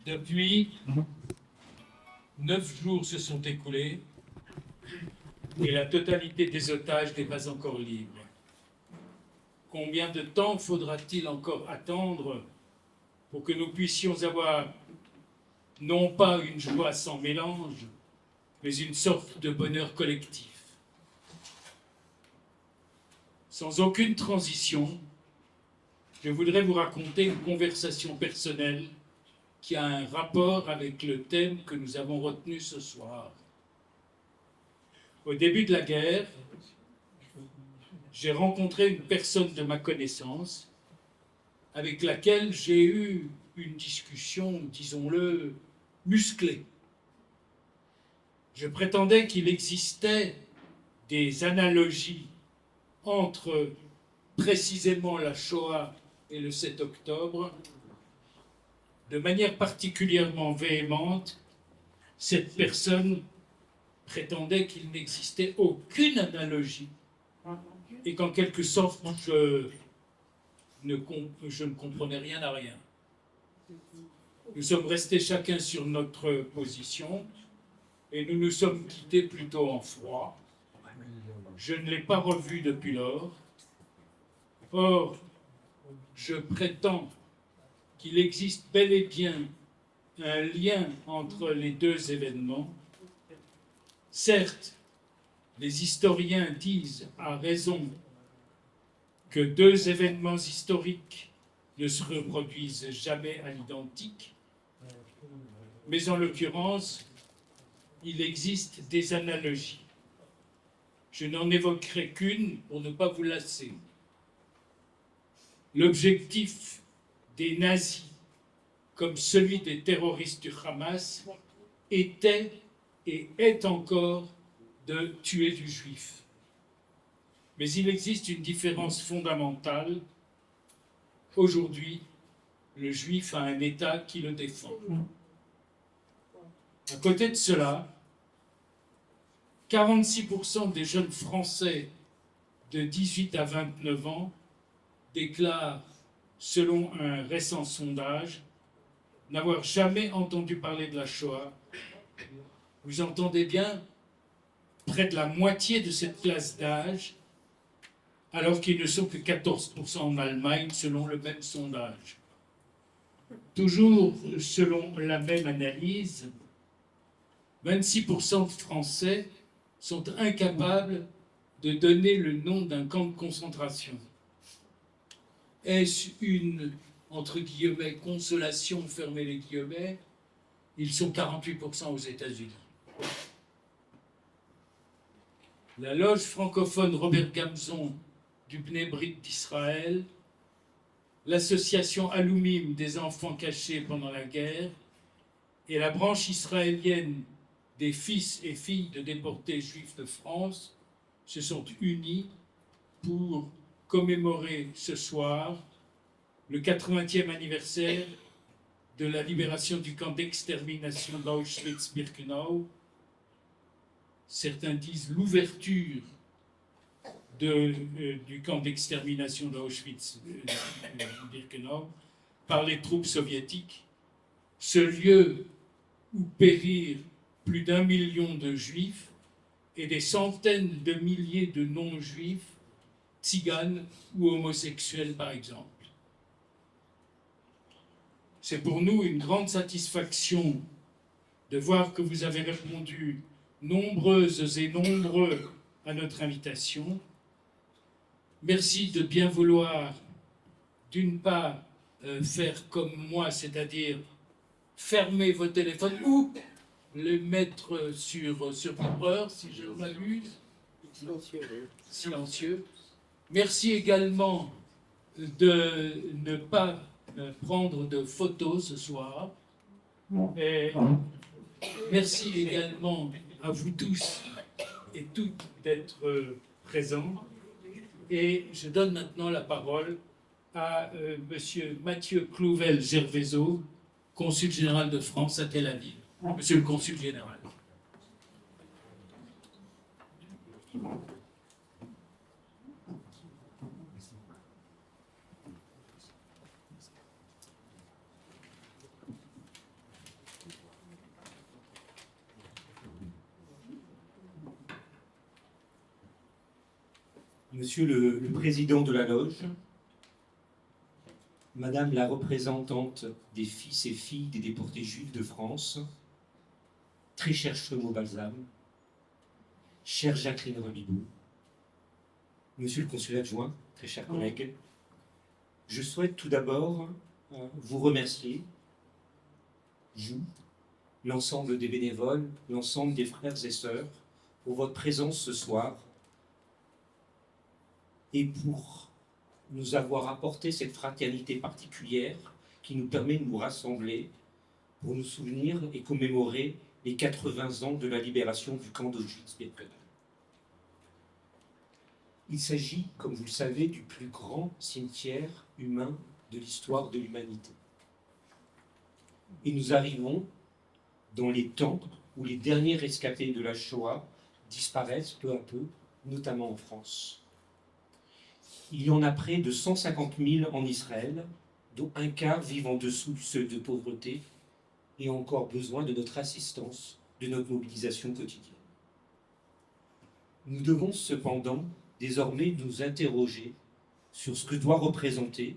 Depuis, 9 jours se sont écoulés et la totalité des otages n'est pas encore libre. Combien de temps faudra-t-il encore attendre pour que nous puissions avoir non pas une joie sans mélange, mais une sorte de bonheur collectif? Sans aucune transition, je voudrais vous raconter une conversation personnelle qui a un rapport avec le thème que nous avons retenu ce soir. Au début de la guerre, j'ai rencontré une personne de ma connaissance avec laquelle j'ai eu une discussion, disons-le, musclée. Je prétendais qu'il existait des analogies entre précisément la Shoah et le 7 octobre. De manière particulièrement véhémente, cette personne prétendait qu'il n'existait aucune analogie et qu'en quelque sorte, je ne comprenais rien à rien. Nous sommes restés chacun sur notre position et nous nous sommes quittés plutôt en froid. Je ne l'ai pas revu depuis lors. Or, je prétends qu'il existe bel et bien un lien entre les deux événements. Certes, les historiens disent à raison que deux événements historiques ne se reproduisent jamais à l'identique, mais en l'occurrence, il existe des analogies. Je n'en évoquerai qu'une pour ne pas vous lasser. L'objectif des nazis, comme celui des terroristes du Hamas, était et est encore de tuer du juif. Mais il existe une différence fondamentale. Aujourd'hui, le juif a un État qui le défend. À côté de cela, 46% des jeunes Français de 18 à 29 ans déclarent, selon un récent sondage, n'avoir jamais entendu parler de la Shoah. Vous entendez bien, près de la moitié de cette classe d'âge, alors qu'ils ne sont que 14% en Allemagne, selon le même sondage. Toujours selon la même analyse, 26% de Français sont incapables de donner le nom d'un camp de concentration. Est-ce une, entre guillemets, consolation, fermez les guillemets? Ils sont 48% aux États-Unis. La loge francophone Robert Gamzon du Bnei Brit d'Israël, l'association Alumim des enfants cachés pendant la guerre et la branche israélienne des fils et filles de déportés juifs de France se sont unis pour commémorer ce soir le 80e anniversaire de la libération du camp d'extermination d'Auschwitz-Birkenau. Certains disent l'ouverture du camp d'extermination d'Auschwitz-Birkenau par les troupes soviétiques, ce lieu où périrent plus d'1 million de juifs et des centaines de milliers de non-juifs, tziganes ou homosexuels par exemple. C'est pour nous une grande satisfaction de voir que vous avez répondu nombreuses et nombreux à notre invitation. Merci de bien vouloir, d'une part, faire comme moi, c'est-à-dire fermer vos téléphones ou les mettre sur vibreur, si je m'abuse. Silencieux. Merci également de ne pas prendre de photos ce soir. Et merci également à vous tous et toutes d'être présents. Et je donne maintenant la parole à Monsieur Mathieu Clouvel-Gervaiseau, consul général de France à Tel Aviv. Monsieur le consul général. Monsieur le président de la loge, Madame la représentante des fils et filles des déportés juifs de France, très cher Shlomo Balsam, chère Jacqueline Remibou, Monsieur le consul adjoint, très chers collègues, je souhaite tout d'abord vous remercier, vous, l'ensemble des bénévoles, l'ensemble des frères et sœurs, pour votre présence ce soir et pour nous avoir apporté cette fraternité particulière qui nous permet de nous rassembler pour nous souvenir et commémorer les 80 ans de la libération du camp d'Auschwitz-Birkenau. Il s'agit, comme vous le savez, du plus grand cimetière humain de l'histoire de l'humanité. Et nous arrivons dans les temps où les derniers rescapés de la Shoah disparaissent peu à peu, notamment en France. Il y en a près de 150 000 en Israël, dont un quart vivent en dessous du seuil de pauvreté et ont encore besoin de notre assistance, de notre mobilisation quotidienne. Nous devons cependant désormais nous interroger sur ce que doit représenter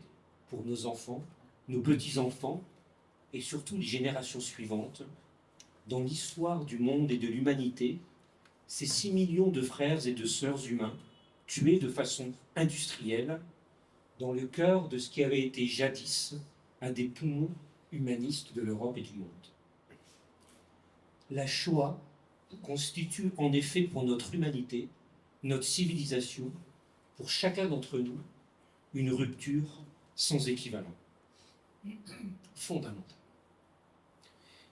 pour nos enfants, nos petits-enfants et surtout les générations suivantes, dans l'histoire du monde et de l'humanité, ces 6 millions de frères et de sœurs humains tués de façon industrielle dans le cœur de ce qui avait été jadis un des poumons humanistes de l'Europe et du monde. La Shoah constitue en effet pour notre humanité, notre civilisation, pour chacun d'entre nous, une rupture sans équivalent, fondamentale.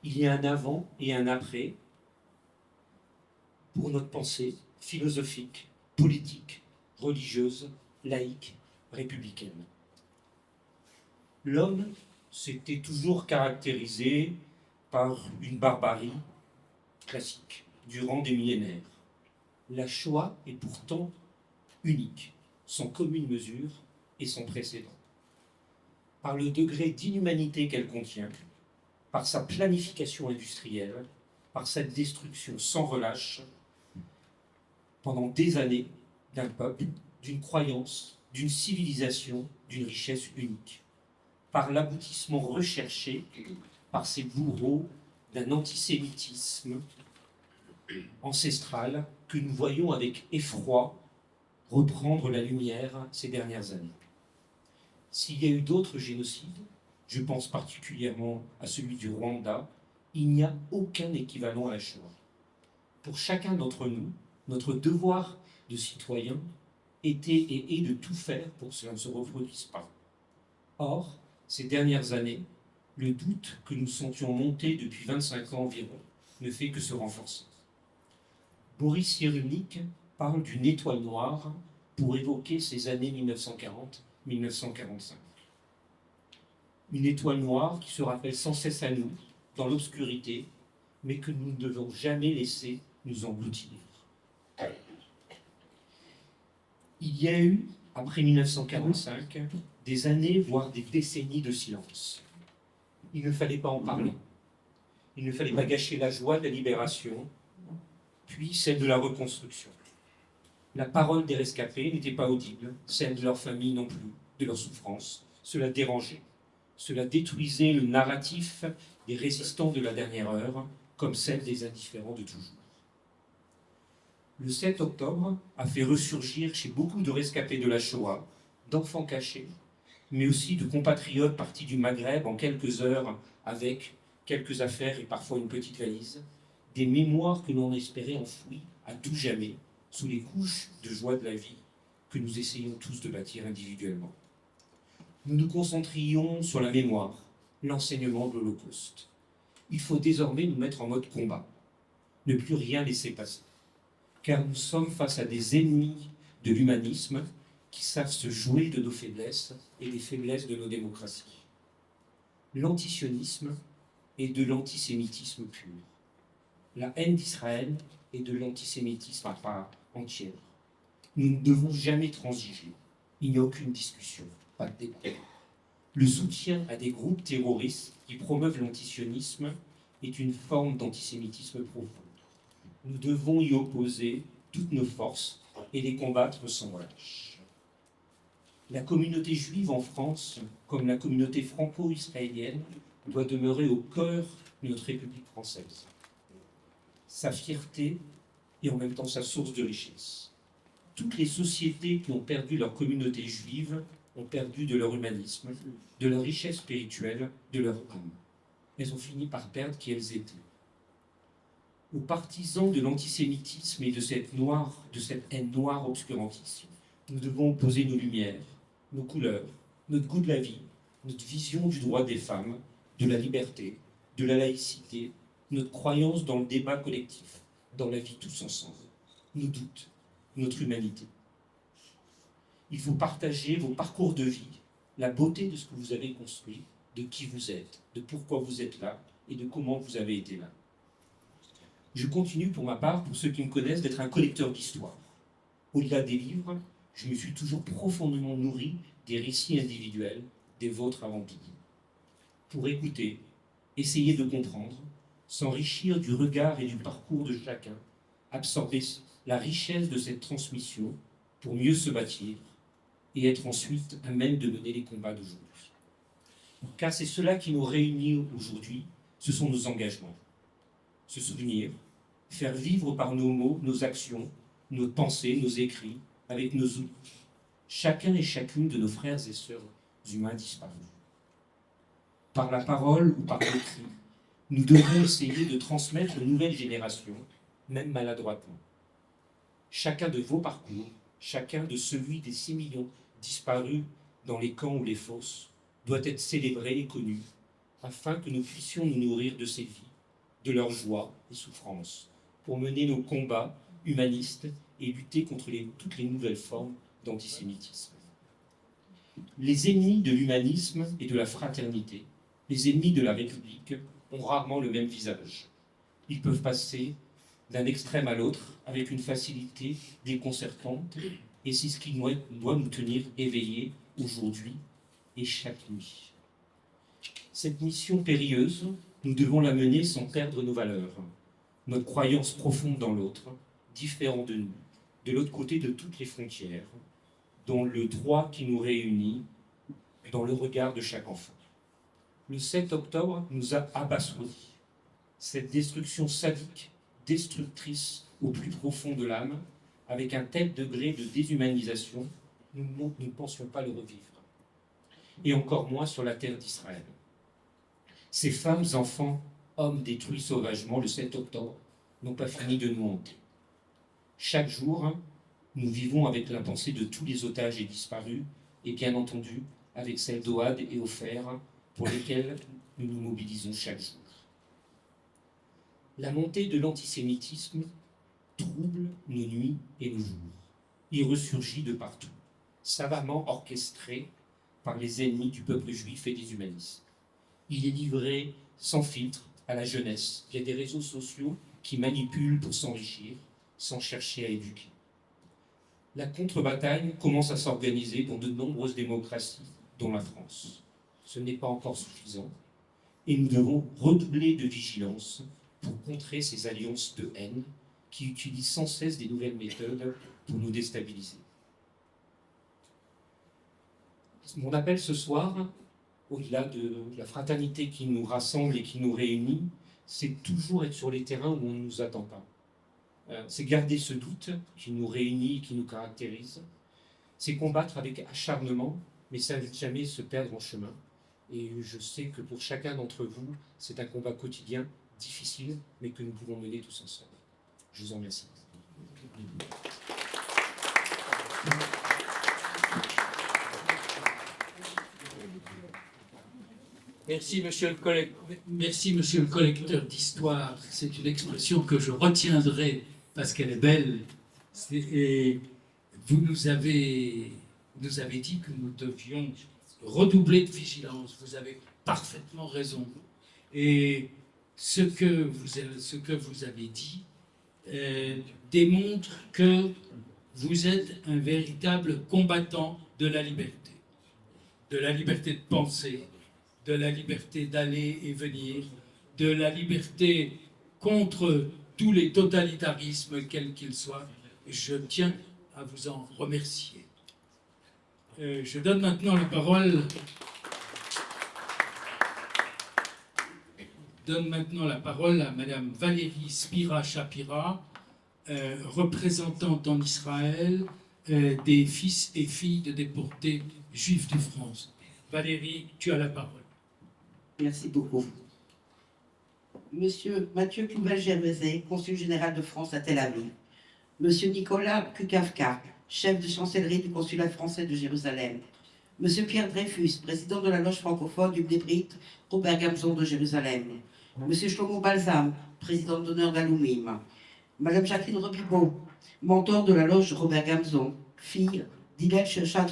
Il y a un avant et un après pour notre pensée philosophique, politique, religieuse, laïque, républicaine. L'homme s'était toujours caractérisé par une barbarie classique durant des millénaires. La Shoah est pourtant unique, sans commune mesure et sans précédent. Par le degré d'inhumanité qu'elle contient, par sa planification industrielle, par sa destruction sans relâche, pendant des années, d'un peuple, d'une croyance, d'une civilisation, d'une richesse unique, par l'aboutissement recherché par ces bourreaux d'un antisémitisme ancestral que nous voyons avec effroi reprendre la lumière ces dernières années. S'il y a eu d'autres génocides, je pense particulièrement à celui du Rwanda, il n'y a aucun équivalent à la Shoah. Pour chacun d'entre nous, notre devoir de citoyen était et est de tout faire pour que cela ne se reproduise pas. Or, ces dernières années, le doute que nous sentions monter depuis 25 ans environ ne fait que se renforcer. Boris Cyrulnik parle d'une étoile noire pour évoquer ces années 1940-1945. Une étoile noire qui se rappelle sans cesse à nous, dans l'obscurité, mais que nous ne devons jamais laisser nous engloutir. Il y a eu, après 1945, des années, voire des décennies de silence. Il ne fallait pas en parler. Il ne fallait pas gâcher la joie de la libération, puis celle de la reconstruction. La parole des rescapés n'était pas audible, celle de leur famille non plus, de leur souffrance. Cela dérangeait. Cela détruisait le narratif des résistants de la dernière heure, comme celle des indifférents de toujours. Le 7 octobre a fait ressurgir chez beaucoup de rescapés de la Shoah, d'enfants cachés, mais aussi de compatriotes partis du Maghreb en quelques heures avec quelques affaires et parfois une petite valise, des mémoires que l'on espérait enfouies à tout jamais sous les couches de joie de la vie que nous essayons tous de bâtir individuellement. Nous nous concentrions sur la mémoire, l'enseignement de l'Holocauste. Il faut désormais nous mettre en mode combat, ne plus rien laisser passer, car nous sommes face à des ennemis de l'humanisme qui savent se jouer de nos faiblesses et des faiblesses de nos démocraties. L'antisionisme est de l'antisémitisme pur. La haine d'Israël est de l'antisémitisme à part entière. Nous ne devons jamais transiger. Il n'y a aucune discussion, pas de débat. Le soutien à des groupes terroristes qui promeuvent l'antisionisme est une forme d'antisémitisme profond. Nous devons y opposer toutes nos forces et les combattre sans relâche. La communauté juive en France, comme la communauté franco-israélienne, doit demeurer au cœur de notre République française. Sa fierté et en même temps sa source de richesse. Toutes les sociétés qui ont perdu leur communauté juive ont perdu de leur humanisme, de leur richesse spirituelle, de leur âme. Elles ont fini par perdre qui elles étaient. Aux partisans de l'antisémitisme et de cette haine noire obscurantiste, nous devons opposer nos lumières, nos couleurs, notre goût de la vie, notre vision du droit des femmes, de la liberté, de la laïcité, notre croyance dans le débat collectif, dans la vie tous ensemble, nos doutes, notre humanité. Il faut partager vos parcours de vie, la beauté de ce que vous avez construit, de qui vous êtes, de pourquoi vous êtes là et de comment vous avez été là. Je continue pour ma part, pour ceux qui me connaissent, d'être un collecteur d'histoire. Au-delà des livres, je me suis toujours profondément nourri des récits individuels, des vôtres avant tout. Pour écouter, essayer de comprendre, s'enrichir du regard et du parcours de chacun, absorber la richesse de cette transmission pour mieux se bâtir et être ensuite à même de mener les combats d'aujourd'hui. Car c'est cela qui nous réunit aujourd'hui, ce sont nos engagements. Se souvenir, faire vivre par nos mots, nos actions, nos pensées, nos écrits, avec nos outils, chacun et chacune de nos frères et sœurs humains disparus. Par la parole ou par l'écrit, nous devrons essayer de transmettre aux nouvelles générations, même maladroitement. Chacun de vos parcours, chacun de celui des 6 millions disparus dans les camps ou les fosses, doit être célébré et connu, afin que nous puissions nous nourrir de ces vies, de leurs joies et souffrances, pour mener nos combats humanistes et lutter contre toutes les nouvelles formes d'antisémitisme. Les ennemis de l'humanisme et de la fraternité, les ennemis de la République, ont rarement le même visage. Ils peuvent passer d'un extrême à l'autre avec une facilité déconcertante, et c'est ce qui doit nous tenir éveillés aujourd'hui et chaque nuit. Cette mission périlleuse, nous devons la mener sans perdre nos valeurs, notre croyance profonde dans l'autre, différent de nous, de l'autre côté de toutes les frontières, dans le droit qui nous réunit, dans le regard de chaque enfant. Le 7 octobre nous a abasourdis. Cette destruction sadique, destructrice au plus profond de l'âme, avec un tel degré de déshumanisation, nous ne pensions pas le revivre. Et encore moins sur la terre d'Israël. Ces femmes, enfants, hommes détruits sauvagement le 7 octobre n'ont pas fini de nous hanter. Chaque jour, nous vivons avec la pensée de tous les otages et disparus, et bien entendu avec celle d'Ohad et Ofer, pour lesquels nous nous mobilisons chaque jour. La montée de l'antisémitisme trouble nos nuits et nos jours. Il ressurgit de partout, savamment orchestré par les ennemis du peuple juif et des humanistes. Il est livré sans filtre à la jeunesse via des réseaux sociaux qui manipulent pour s'enrichir sans chercher à éduquer. La contre-bataille commence à s'organiser dans de nombreuses démocraties, dont la France. Ce n'est pas encore suffisant et nous devons redoubler de vigilance pour contrer ces alliances de haine qui utilisent sans cesse des nouvelles méthodes pour nous déstabiliser. Mon appel ce soir, au-delà de la fraternité qui nous rassemble et qui nous réunit, c'est toujours être sur les terrains où on ne nous attend pas. C'est garder ce doute qui nous réunit, qui nous caractérise. C'est combattre avec acharnement, mais ça ne jamais se perdre en chemin. Et je sais que pour chacun d'entre vous, c'est un combat quotidien, difficile, mais que nous pouvons mener tous ensemble. Je vous en remercie. Merci, monsieur le collecteur d'histoire. C'est une expression que je retiendrai parce qu'elle est belle. Et vous nous avez dit que nous devions redoubler de vigilance. Vous avez parfaitement raison. Et ce que vous avez dit démontre que vous êtes un véritable combattant de la liberté de penser, de la liberté d'aller et venir, de la liberté contre tous les totalitarismes, quels qu'ils soient. Je tiens à vous en remercier. Je donne maintenant la parole. À Madame Valérie Spira-Shapira, représentante en Israël des fils et filles de déportés juifs de France. Valérie, tu as la parole. Merci beaucoup. Monsieur Mathieu Couvel-Gervaiset, consul général de France à Tel Aviv. Monsieur Nicolas Kukavka, chef de chancellerie du consulat français de Jérusalem. Monsieur Pierre Dreyfus, président de la loge francophone du Bnei Robert Gamzon de Jérusalem. Monsieur Shlomo Balsam, président d'honneur d'Aloumim. Madame Jacqueline Robibeau, mentor de la loge Robert Gamzon, fille d'Hillel Shechat,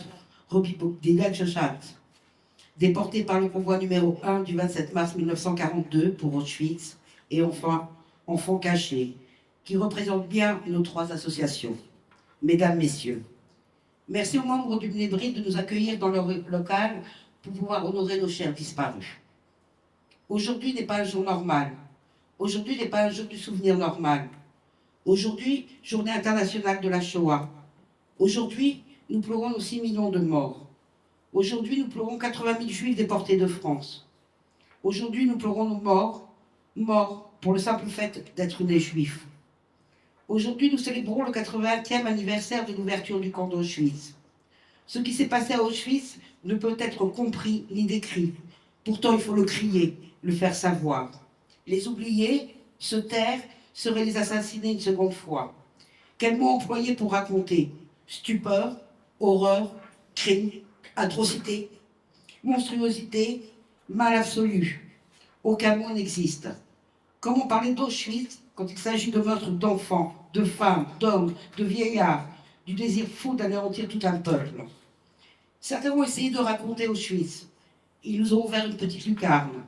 déportée par le convoi numéro 1 du 27 mars 1942 pour Auschwitz, et enfin, enfant caché, qui représente bien nos trois associations. Mesdames, Messieurs, merci aux membres du Bnei Brit de nous accueillir dans leur local pour pouvoir honorer nos chers disparus. Aujourd'hui n'est pas un jour normal. Aujourd'hui n'est pas un jour du souvenir normal. Aujourd'hui, journée internationale de la Shoah. Aujourd'hui, nous pleurons nos 6 millions de morts. Aujourd'hui, nous pleurons 80 000 juifs déportés de France. Aujourd'hui, nous pleurons nos morts pour le simple fait d'être des juifs. Aujourd'hui, nous célébrons le 80e anniversaire de l'ouverture du camp d'Auschwitz. Ce qui s'est passé à Auschwitz ne peut être compris ni décrit. Pourtant, il faut le crier, le faire savoir. Les oublier, se taire, serait les assassiner une seconde fois. Quel mot employer pour raconter? Stupeur, horreur, crime, atrocité, monstruosité, mal absolu. Aucun mot n'existe. Comment parler d'Auschwitz quand il s'agit de meurtre d'enfants, de femmes, d'hommes, de vieillards, du désir fou d'anéantir tout un peuple? Certains ont essayé de raconter Auschwitz. Ils nous ont ouvert une petite lucarne.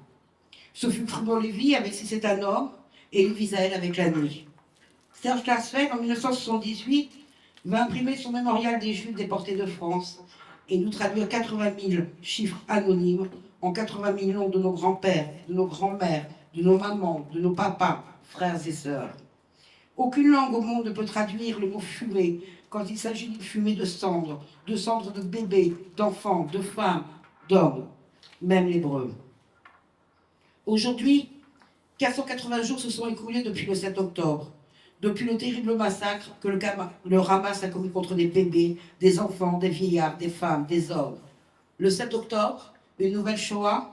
Ce fut Primo Levi avec Si c'est un homme et Elie Wiesel avec La nuit. Serge Klarsfeld, en 1978, va imprimer son mémorial des Juifs déportés de France et nous traduire 80 000 chiffres anonymes en 80 millions de nos grands-pères, de nos grands-mères, de nos mamans, de nos papas, frères et sœurs. Aucune langue au monde ne peut traduire le mot fumée quand il s'agit d'une fumée de cendres de bébés, d'enfants, de femmes, d'hommes, même l'hébreu. Aujourd'hui, 480 jours se sont écoulés depuis le 7 octobre, depuis le terrible massacre que le Hamas a commis contre des bébés, des enfants, des vieillards, des femmes, des hommes. Le 7 octobre, une nouvelle Shoah.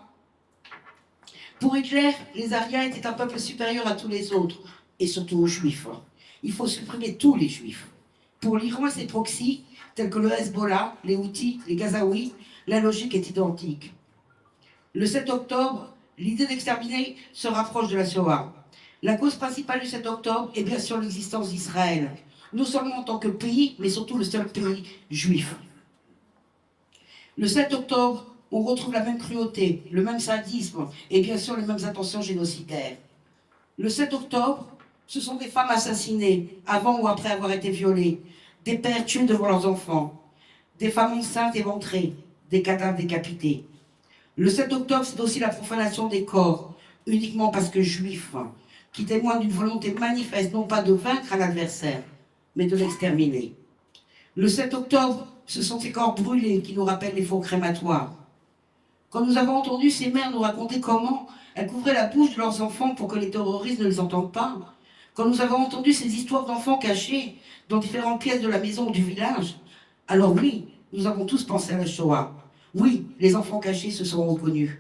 Pour Hitler, les Aryens étaient un peuple supérieur à tous les autres, et surtout aux Juifs. Il faut supprimer tous les Juifs. Pour l'Iran et ses proxys, tels que le Hezbollah, les Houthis, les Gazaouis, la logique est identique. Le 7 octobre, l'idée d'exterminer se rapproche de la Shoah. La cause principale du 7 octobre est bien sûr l'existence d'Israël, non seulement en tant que pays, mais surtout le seul pays juif. Le 7 octobre, on retrouve la même cruauté, le même sadisme et bien sûr les mêmes intentions génocidaires. Le 7 octobre, ce sont des femmes assassinées avant ou après avoir été violées, des pères tués devant leurs enfants, des femmes enceintes éventrées, des cadavres décapités. Le 7 octobre, c'est aussi la profanation des corps, uniquement parce que juifs, qui témoignent d'une volonté manifeste, non pas de vaincre un adversaire, mais de l'exterminer. Le 7 octobre, ce sont ces corps brûlés qui nous rappellent les faux crématoires. Quand nous avons entendu ces mères nous raconter comment elles couvraient la bouche de leurs enfants pour que les terroristes ne les entendent pas, quand nous avons entendu ces histoires d'enfants cachés dans différentes pièces de la maison ou du village, alors oui, nous avons tous pensé à la Shoah. Oui, les enfants cachés se sont reconnus.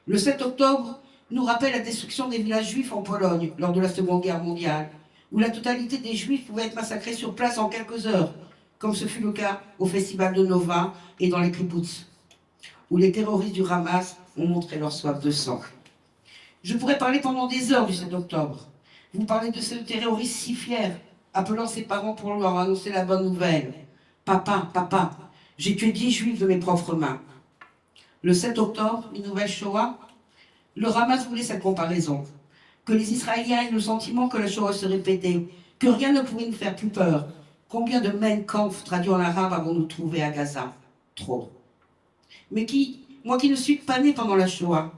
Le 7 octobre nous rappelle la destruction des villages juifs en Pologne lors de la Seconde Guerre mondiale, où la totalité des juifs pouvaient être massacrés sur place en quelques heures, comme ce fut le cas au festival de Nova et dans les kibbutz, où les terroristes du Hamas ont montré leur soif de sang. Je pourrais parler pendant des heures du 7 octobre. Vous parlez de ce terroriste si fier, appelant ses parents pour leur annoncer la bonne nouvelle. Papa, papa, j'ai tué 10 juifs de mes propres mains. Le 7 octobre, une nouvelle Shoah. Le Hamas voulait cette comparaison. Que les Israéliens aient le sentiment que la Shoah se répétait, que rien ne pouvait nous faire plus peur. Combien de Mein Kampf traduits en arabe avons-nous trouvé à Gaza? Trop. Mais moi qui ne suis pas née pendant la Shoah,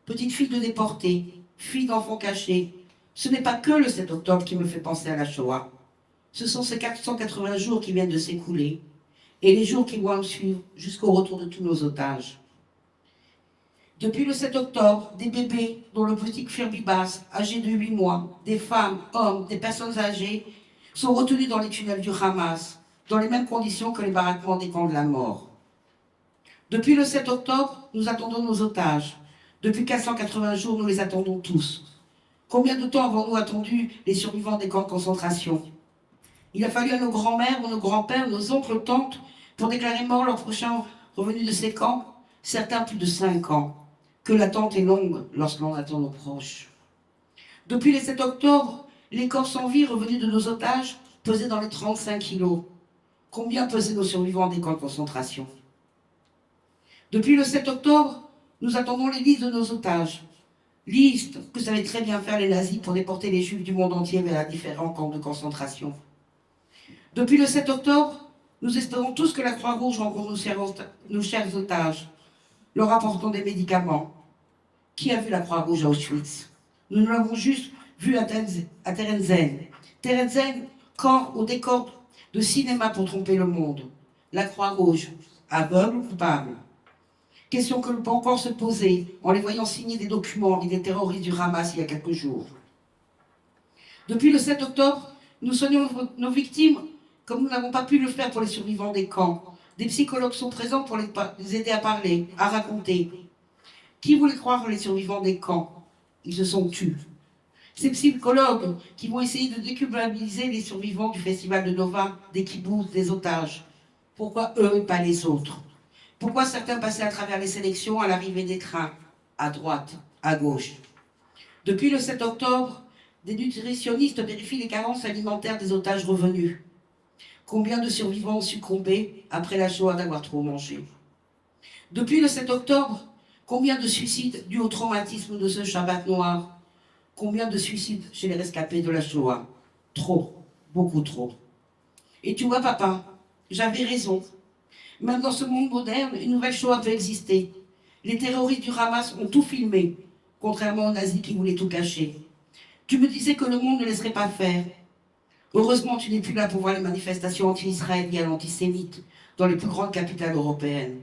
petite fille de déportés, fille d'enfants cachés, ce n'est pas que le 7 octobre qui me fait penser à la Shoah. Ce sont ces 480 jours qui viennent de s'écouler et les jours qui vont suivre jusqu'au retour de tous nos otages. Depuis le 7 octobre, des bébés dont le petit Firbibas, âgé de 8 mois, des femmes, hommes, des personnes âgées, sont retenus dans les tunnels du Hamas, dans les mêmes conditions que les baraquements des camps de la mort. Depuis le 7 octobre, nous attendons nos otages. Depuis 480 jours, nous les attendons tous. Combien de temps avons-nous attendu les survivants des camps de concentration? Il a fallu à nos grands-mères, nos grands-pères, nos oncles, tantes, pour déclarer mort leurs prochains revenus de ces camps, certains plus de 5 ans. Que l'attente est longue lorsque l'on attend nos proches. Depuis le 7 octobre, les corps sans vie revenus de nos otages pesaient dans les 35 kilos. Combien pesaient nos survivants des camps de concentration? Depuis le 7 octobre, nous attendons les listes de nos otages. Listes que savaient très bien faire les nazis pour déporter les juifs du monde entier vers les différents camps de concentration. Depuis le 7 octobre, nous espérons tous que la Croix-Rouge rencontre nos chers otages, leur apportant des médicaments. Qui a vu la Croix-Rouge à Auschwitz? Nous l'avons juste vu à Térezène. Térezène, camp au décor de cinéma pour tromper le monde. La Croix-Rouge, aveugle ou coupable? Question que l'on peut encore se poser en les voyant signer des documents avec des terroristes du Hamas il y a quelques jours. Depuis le 7 octobre, nous soignons nos victimes comme nous n'avons pas pu le faire pour les survivants des camps. Des psychologues sont présents pour les aider à parler, à raconter. Qui voulait croire les survivants des camps? Ils se sont tus. Ces psychologues qui vont essayer de déculpabiliser les survivants du festival de Nova, des kibboutz, des otages. Pourquoi eux et pas les autres? Pourquoi certains passaient à travers les sélections à l'arrivée des trains, à droite, à gauche? Depuis le 7 octobre, des nutritionnistes vérifient les carences alimentaires des otages revenus. Combien de survivants ont succombé après la Shoah d'avoir trop mangé? Depuis le 7 octobre, combien de suicides dus au traumatisme de ce Shabbat noir? Combien de suicides chez les rescapés de la Shoah? Trop, beaucoup trop. Et tu vois, papa, j'avais raison. Même dans ce monde moderne, une nouvelle Shoah peut exister. Les terroristes du Hamas ont tout filmé, contrairement aux nazis qui voulaient tout cacher. Tu me disais que le monde ne laisserait pas faire. Heureusement, tu n'es plus là pour voir les manifestations anti-israéliennes, antisémites, dans les plus grandes capitales européennes.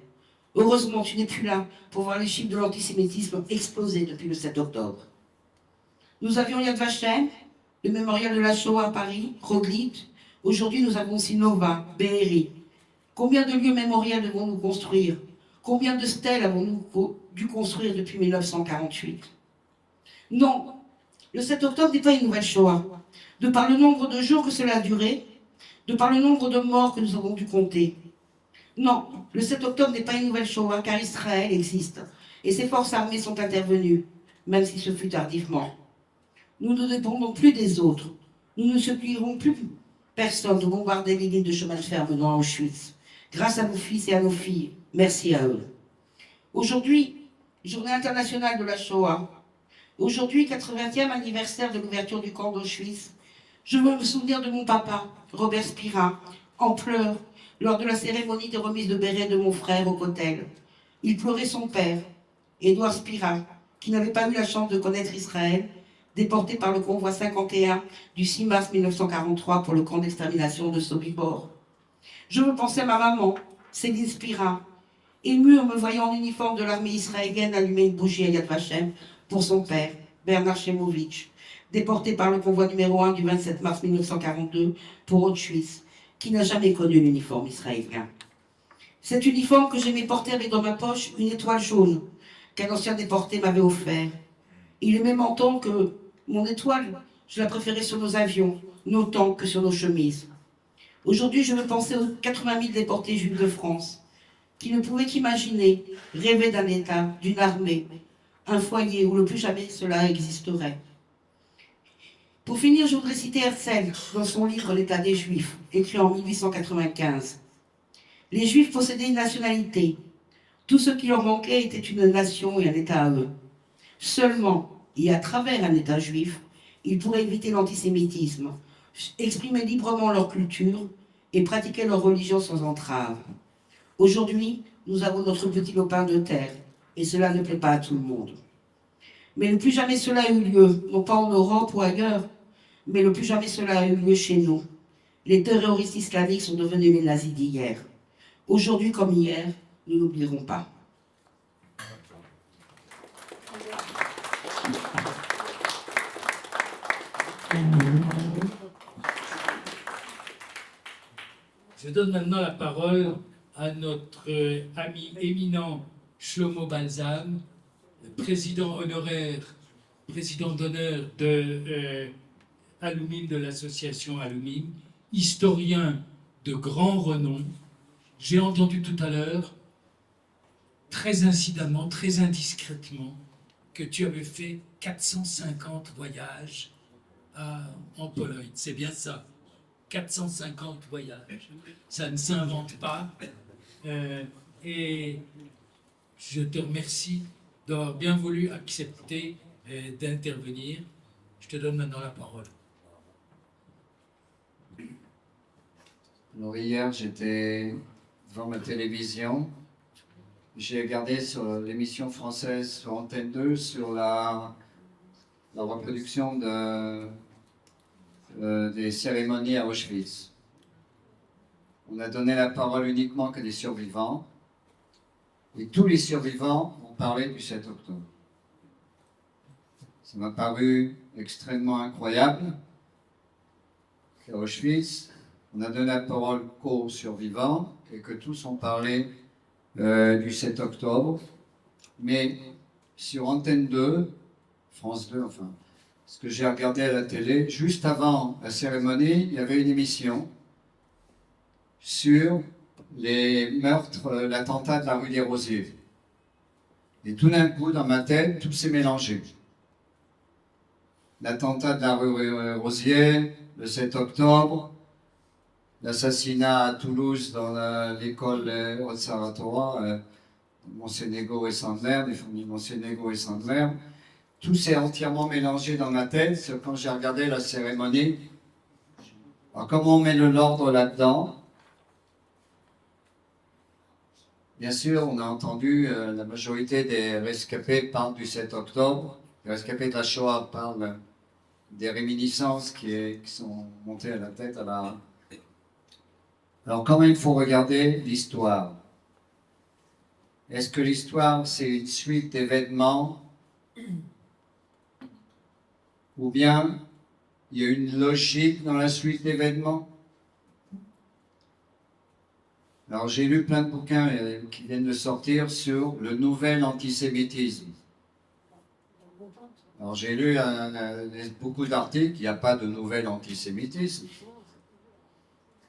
Heureusement, tu n'es plus là pour voir les chiffres de l'antisémitisme exploser depuis le 7 octobre. Nous avions Yad Vashem, le mémorial de la Shoah à Paris, Roglitz. Aujourd'hui, nous avons aussi Nova, Be'eri. Combien de lieux mémoriels devons-nous construire? Combien de stèles avons-nous dû construire depuis 1948? Non, le 7 octobre n'est pas une nouvelle Shoah. De par le nombre de jours que cela a duré, de par le nombre de morts que nous avons dû compter. Non, le 7 octobre n'est pas une nouvelle Shoah, car Israël existe, et ses forces armées sont intervenues, même si ce fut tardivement. Nous ne dépendons plus des autres. Nous ne supplierons plus personne de bombarder les lignes de chemin de fer menant à Auschwitz. Grâce à nos fils et à nos filles, merci à eux. Aujourd'hui, journée internationale de la Shoah. Aujourd'hui, 80e anniversaire de l'ouverture du camp d'Auschwitz. Je veux me souvenir de mon papa, Robert Spira, en pleurs, lors de la cérémonie de remise de béret de mon frère au Kotel. Il pleurait son père, Édouard Spira, qui n'avait pas eu la chance de connaître Israël, déporté par le convoi 51 du 6 mars 1943 pour le camp d'extermination de Sobibor. Je me pensais à ma maman, Céline Spira, émue en me voyant en uniforme de l'armée israélienne allumer une bougie à Yad Vashem pour son père, Bernard Shemovitch, déporté par le convoi numéro 1 du 27 mars 1942 pour Auschwitz, qui n'a jamais connu l'uniforme israélien. Cet uniforme que j'aimais porter avec dans ma poche une étoile jaune qu'un ancien déporté m'avait offert. Il aimait m'entendre que mon étoile, je la préférais sur nos avions, nos tanks que sur nos chemises. Aujourd'hui, je veux penser aux 80 000 déportés juifs de France, qui ne pouvaient qu'imaginer, rêver d'un État, d'une armée, un foyer où le plus jamais cela existerait. Pour finir, je voudrais citer Herzl dans son livre L'État des Juifs, écrit en 1895. Les Juifs possédaient une nationalité. Tout ce qui leur manquait était une nation et un État à eux. Seulement, et à travers un État juif, ils pourraient éviter l'antisémitisme, exprimer librement leur culture et pratiquer leur religion sans entrave. Aujourd'hui, nous avons notre petit lopin de terre, et cela ne plaît pas à tout le monde. Mais le plus jamais cela a eu lieu, non pas en Europe ou ailleurs, mais le plus jamais cela a eu lieu chez nous. Les terroristes islamiques sont devenus les nazis d'hier. Aujourd'hui comme hier, nous n'oublierons pas. Je donne maintenant la parole à notre ami éminent Shlomo Balzam, président honoraire, président d'honneur de Alumim, de l'association Alumim, historien de grand renom. J'ai entendu tout à l'heure, très incidemment, très indiscrètement, que tu avais fait 450 voyages en Pologne. C'est bien ça, 450 voyages. Ça ne s'invente pas. Et je te remercie d'avoir bien voulu accepter d'intervenir. Je te donne maintenant la parole. Alors hier, j'étais devant ma télévision. J'ai regardé sur l'émission française sur Antenne 2 sur la reproduction des cérémonies à Auschwitz. On a donné la parole uniquement que des survivants. Et tous les survivants ont parlé du 7 octobre. Ça m'a paru extrêmement incroyable qu'à Auschwitz, on a donné la parole qu'aux survivants et que tous ont parlé du 7 octobre. Mais sur Antenne 2, France 2, enfin, ce que j'ai regardé à la télé, juste avant la cérémonie, il y avait une émission sur les meurtres, l'attentat de la rue des Rosiers. Et tout d'un coup, dans ma tête, tout s'est mélangé. L'attentat de la rue Rosiers, le 7 octobre, l'assassinat à Toulouse dans l'école Haute-Saratora, Monsénégo et Sandler, des familles Monsénégo et Sandler. Tout s'est entièrement mélangé dans ma tête quand j'ai regardé la cérémonie. Alors comment on met l'ordre là-dedans? Bien sûr, on a entendu la majorité des rescapés parlent du 7 octobre. Les rescapés de la Shoah parlent des réminiscences qui sont montées à la tête. Alors comment il faut regarder l'histoire? Est-ce que l'histoire, c'est une suite d'événements? Ou bien il y a une logique dans la suite d'événements? Alors j'ai lu plein de bouquins qui viennent de sortir sur le nouvel antisémitisme. Alors j'ai lu beaucoup d'articles, il n'y a pas de nouvel antisémitisme.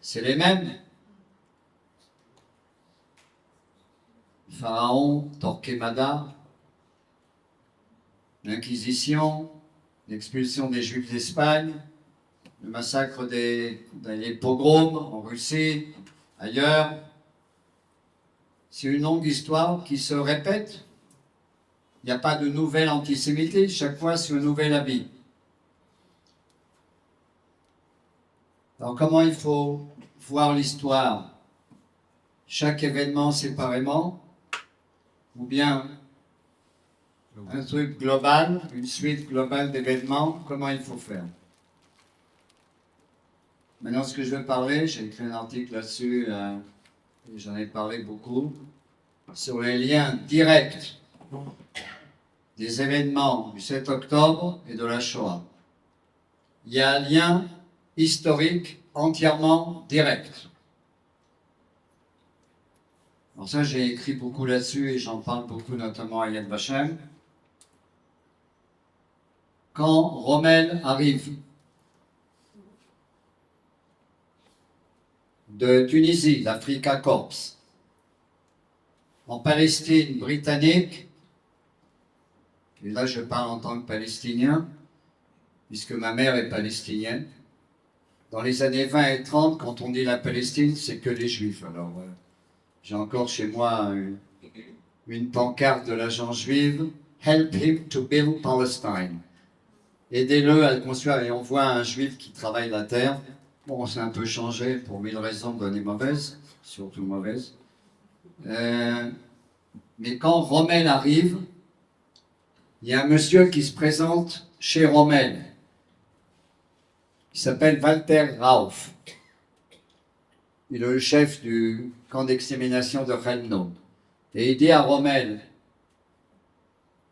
C'est les mêmes. Pharaon, Torquemada, l'Inquisition, l'expulsion des Juifs d'Espagne, le massacre des pogroms en Russie, ailleurs. C'est une longue histoire qui se répète. Il n'y a pas de nouvel antisémitisme, chaque fois c'est un nouvel habit. Alors comment il faut voir l'histoire? Chaque événement séparément, ou bien un truc global, une suite globale d'événements, comment il faut faire? Maintenant, ce que je veux parler, j'ai écrit un article là-dessus, et j'en ai parlé beaucoup, sur les liens directs des événements du 7 octobre et de la Shoah. Il y a un lien historique entièrement direct. Alors ça, j'ai écrit beaucoup là-dessus et j'en parle beaucoup notamment à Yad Vashem. Quand Rommel arrive de Tunisie, l'Africa Corps, en Palestine britannique, et là je parle en tant que Palestinien, puisque ma mère est palestinienne. Dans les années 20 et 30, quand on dit la Palestine, c'est que les Juifs. Alors, j'ai encore chez moi une pancarte de l'agent juive, Help him to build Palestine. Aidez-le à le construire. Et on voit un Juif qui travaille la terre. Bon, c'est un peu changé pour 1000 raisons bonnes et mauvaises, surtout mauvaises. Mais quand Rommel arrive, il y a un monsieur qui se présente chez Rommel. Il s'appelle Walter Rauff. il est le chef du camp d'extermination de Chelmno. Et il dit à Rommel,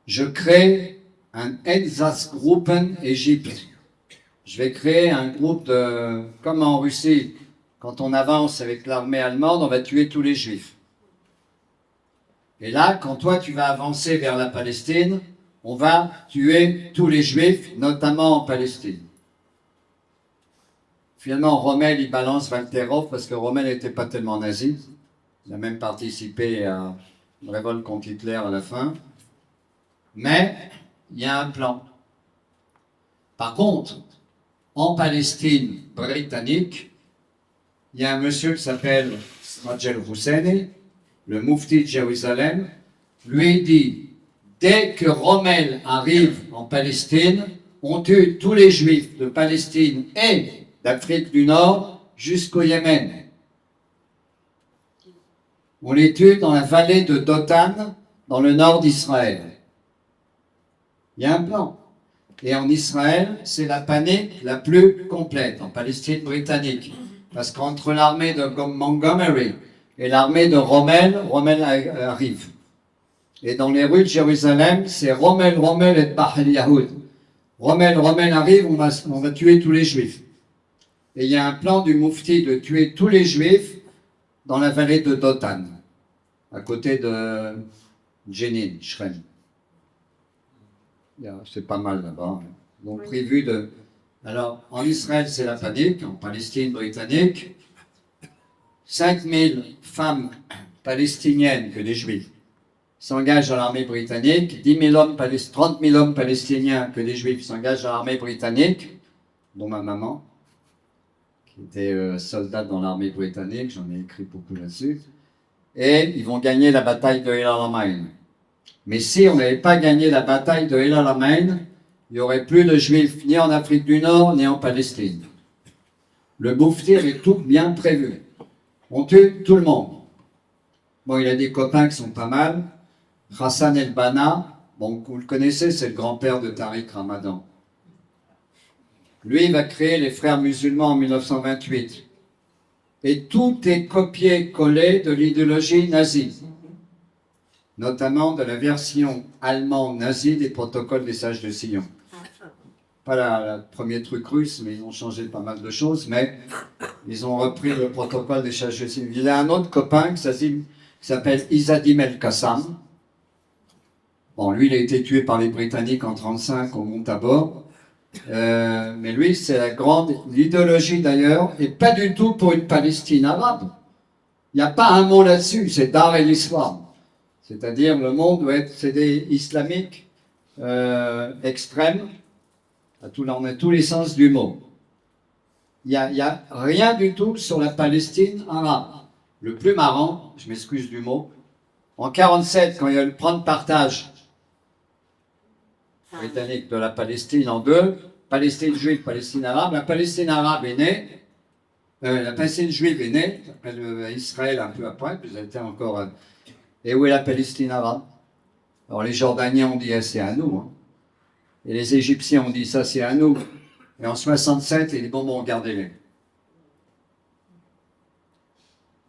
je crée un Einsatzgruppen Égypte. Je vais créer un groupe de, comme en Russie, quand on avance avec l'armée allemande, on va tuer tous les juifs. Et là, quand toi tu vas avancer vers la Palestine, on va tuer tous les juifs, notamment en Palestine. Finalement, Rommel, il balance Valterov parce que Rommel n'était pas tellement nazi. Il a même participé à une révolte contre Hitler à la fin. Mais il y a un plan. Par contre, en Palestine britannique, il y a un monsieur qui s'appelle Majel Husseini, le Mufti de Jérusalem, lui dit, dès que Rommel arrive en Palestine, on tue tous les juifs de Palestine et d'Afrique du Nord jusqu'au Yémen. On les tue dans la vallée de Dothan, dans le nord d'Israël. Il y a un plan. Et en Israël, c'est la panique la plus complète, en Palestine britannique. Parce qu'entre l'armée de Montgomery et l'armée de Rommel, Rommel arrive. Et dans les rues de Jérusalem, c'est Rommel, Rommel et Bahel Yahoud. Rommel arrive, on va tuer tous les juifs. Et il y a un plan du Moufti de tuer tous les juifs dans la vallée de Dothan, à côté de Jenin, Shrem. C'est pas mal là-bas. Donc prévu de... Alors, en Israël, c'est la panique, en Palestine britannique, 5000 femmes palestiniennes, que des juifs, s'engagent dans l'armée britannique, 30 000 hommes palestiniens, que des juifs, s'engagent dans l'armée britannique, dont ma maman, qui était soldat dans l'armée britannique, j'en ai écrit beaucoup là-dessus, et ils vont gagner la bataille de El Alamein. Mais si on n'avait pas gagné la bataille de El Alamein, il n'y aurait plus de juifs ni en Afrique du Nord, ni en Palestine. Le Moufti avait tout bien prévu. On tue tout le monde. Bon, il a des copains qui sont pas mal. Hassan El-Banna, bon, vous le connaissez, c'est le grand-père de Tariq Ramadan. Lui, il va créer les Frères musulmans en 1928. Et tout est copié-collé de l'idéologie nazie, notamment de la version allemande nazie des protocoles des sages de Sion. Pas le premier truc russe, mais ils ont changé pas mal de choses, mais ils ont repris le protocole des sages de Sion. Il y a un autre copain qui s'appelle Isadim El-Qassam. Bon, lui, il a été tué par les Britanniques en 1935 au Mont Tabor. Mais lui, c'est l'idéologie d'ailleurs, et pas du tout pour une Palestine arabe. Il n'y a pas un mot là-dessus, c'est Dar el-Islam. C'est-à-dire le monde doit être cédé islamique, extrême, dans tous les sens du mot. Il n'y a rien du tout sur la Palestine arabe. Le plus marrant, je m'excuse du mot, en 1947, quand il y a eu le plan de partage britannique de la Palestine en deux, Palestine juive, Palestine arabe, la Palestine arabe est née, la Palestine juive est née, Israël un peu après, vous avez été encore... Et où est la Palestine arabe? Alors les Jordaniens ont dit ah, c'est à nous, hein. Et les Égyptiens ont dit ça c'est à nous. Et en 67, ils disent bon, regardez-les.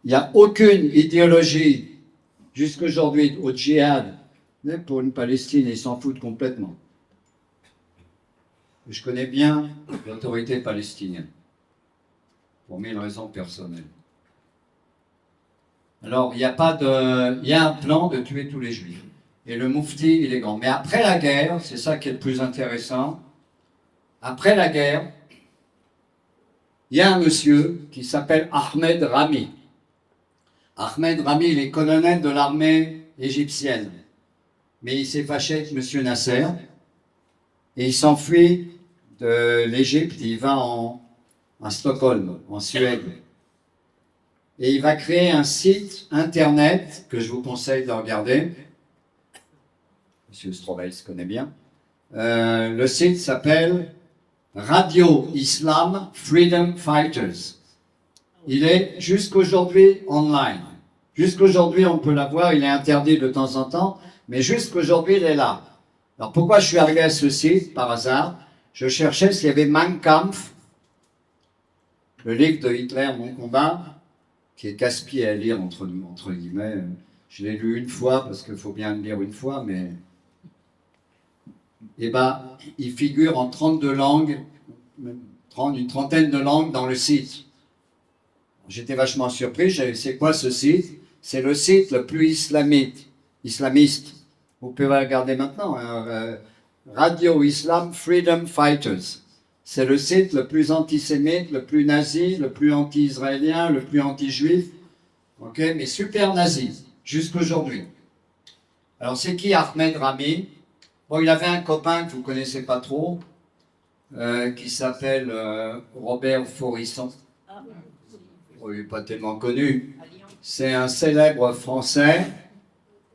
Il n'y a aucune idéologie jusqu'aujourd'hui au djihad pour une Palestine, ils s'en foutent complètement. Je connais bien l'autorité palestinienne, pour 1000 raisons personnelles. Alors, il y a un plan de tuer tous les juifs. Et le Moufti, il est grand. Mais après la guerre, c'est ça qui est le plus intéressant, après la guerre, il y a un monsieur qui s'appelle Ahmed Rami. Ahmed Rami, il est colonel de l'armée égyptienne. Mais il s'est fâché avec M. Nasser et il s'enfuit de l'Égypte, il va à Stockholm, en Suède. Et il va créer un site internet que je vous conseille de regarder. M. Strobel se connaît bien. Le site s'appelle Radio Islam Freedom Fighters. Il est jusqu'aujourd'hui online. Jusqu'aujourd'hui, on peut l'avoir, il est interdit de temps en temps, mais jusqu'aujourd'hui, il est là. Alors pourquoi je suis arrivé à ce site, par hasard? Je cherchais s'il y avait Mein Kampf, le livre de Hitler, Mon combat, qui est casse-pied à lire, entre guillemets. Je l'ai lu une fois, parce qu'il faut bien le lire une fois, mais... Eh ben, il figure en 32 langues, une trentaine de langues dans le site. J'étais vachement surpris, c'est quoi ce site? C'est le site le plus islamiste. Vous pouvez regarder maintenant, hein, Radio Islam Freedom Fighters. C'est le site le plus antisémite, le plus nazi, le plus anti-israélien, le plus anti-juif. Ok, mais super nazi, jusqu'aujourd'hui. Alors c'est qui Ahmed Rami? Bon, il avait un copain que vous ne connaissez pas trop, qui s'appelle Robert Forisson. Oui, pas tellement connu. C'est un célèbre Français.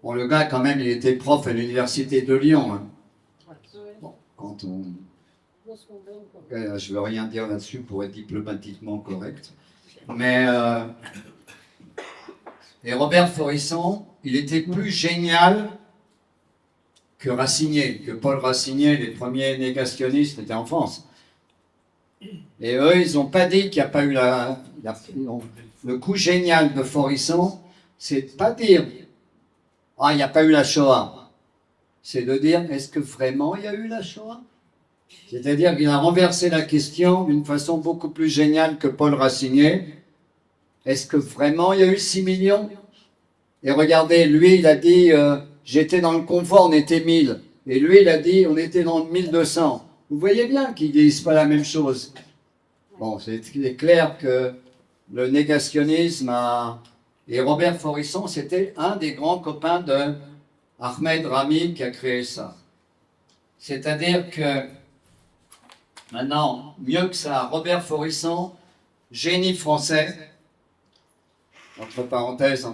Bon, le gars, quand même, il était prof à l'université de Lyon. Hein. Bon, quand on... Je ne veux rien dire là-dessus pour être diplomatiquement correct. Mais... Et Robert Forisson, il était plus génial que Racinier, que Paul Racinier, les premiers négationnistes étaient en France. Et eux, ils n'ont pas dit qu'il n'y a pas eu le coup génial de Forisson, c'est de ne pas dire « Ah, il n'y a pas eu la Shoah ». C'est de dire « Est-ce que vraiment il y a eu la Shoah ?» C'est-à-dire qu'il a renversé la question d'une façon beaucoup plus géniale que Paul Racinier. Est-ce que vraiment il y a eu 6 millions? Et regardez, lui, il a dit j'étais dans le confort, on était 1000. Et lui, il a dit on était dans le 1200. Vous voyez bien qu'ils ne disent pas la même chose. Bon, c'est clair que le négationnisme et Robert Forisson, c'était un des grands copains de Ahmed Rami qui a créé ça. C'est-à-dire que, maintenant, mieux que ça, Robert Forisson, génie français, entre parenthèses,